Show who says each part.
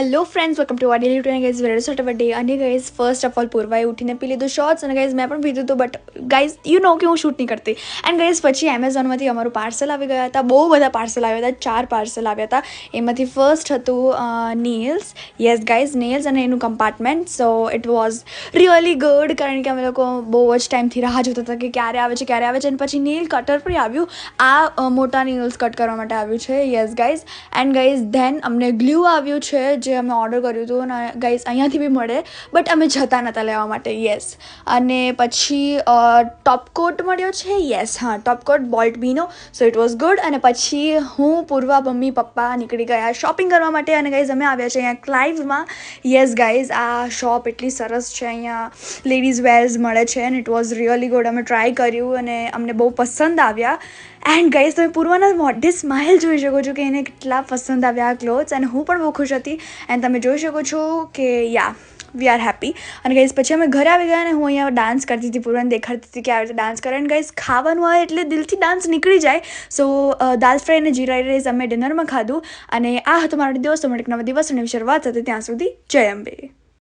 Speaker 1: Hello friends, welcome to our daily routine. Guys very short our day. અને guys first of all પૂર્વાએ ઉઠીને પી લીધું shorts અને ગાઈઝ મેં પણ પીધું હતું. બટ ગાઈઝ યુ નો કે હું શૂટ નહીં કરતી. એન્ડ ગાઈઝ પછી એમેઝોનમાંથી અમારું પાર્સલ આવી ગયા હતા. બહુ બધા પાર્સલ આવ્યા હતા, 4 પાર્સલ આવ્યા હતા. એમાંથી ફર્સ્ટ હતું નેલ્સ. યસ ગાઈઝ, નેલ્સ અને એનું compartment. So it was really good, કારણ કે અમે લોકો બહુ જ ટાઈમથી રાહ જોતા હતા કે ક્યારે આવે છે. અને પછી નેલ કટર પણ આવ્યું. આ મોટા નેલ્સ કટ કરવા માટે આવ્યું છે. Yes guys. And guys then અમને ગ્લુ આવ્યું છે, જે અમે ઓર્ડર કર્યું હતું. અને ગાઈઝ અહીંયાથી બી મળે, બટ અમે જતા નહોતા લેવા માટે. યસ. અને પછી ટોપકોટ મળ્યો છે. યસ, હા, ટોપકોટ બોલ્ટ બીનો. So it was good. અને પછી હું, પૂર્વા, મમ્મી, પપ્પા નીકળી ગયા શોપિંગ કરવા માટે. અને ગાઈઝ અમે આવ્યા છે અહીંયા ક્લાઇવમાં. યસ ગાઈઝ, આ શોપ એટલી સરસ છે. અહીંયા લેડીઝ વેર્સ મળે છે અને ઇટ વોઝ રિયલી ગુડ. અમે ટ્રાય કર્યું અને અમને બહુ પસંદ આવ્યા. એન્ડ ગાઈઝ તમે પૂર્વાના મોઢે સ્માઇલ જોઈ શકો છો કે એને કેટલા પસંદ આવ્યા આ ક્લોથ્સ. અને હું પણ બહુ ખુશ હતી. એન્ડ તમે જોઈ શકો છો કે યા વી આર હેપી. અને ગાઈઝ પછી અમે ઘરે આવી ગયા અને હું અહીંયા ડાન્સ કરતી હતી. પૂર્વાને દેખાડતી હતી કે આવી રીતે ડાન્સ કરે. અને ગાઈઝ ખાવાનું આવે એટલે દિલથી ડાન્સ નીકળી જાય. સો દાલ ફ્રાય અને જીરા રાઈસ અમે ડિનરમાં ખાધું. અને આ હતો મારો દિવસ. તમારો એક નવા દિવસ અને શરૂઆત હતી. ત્યાં સુધી જય અંબે.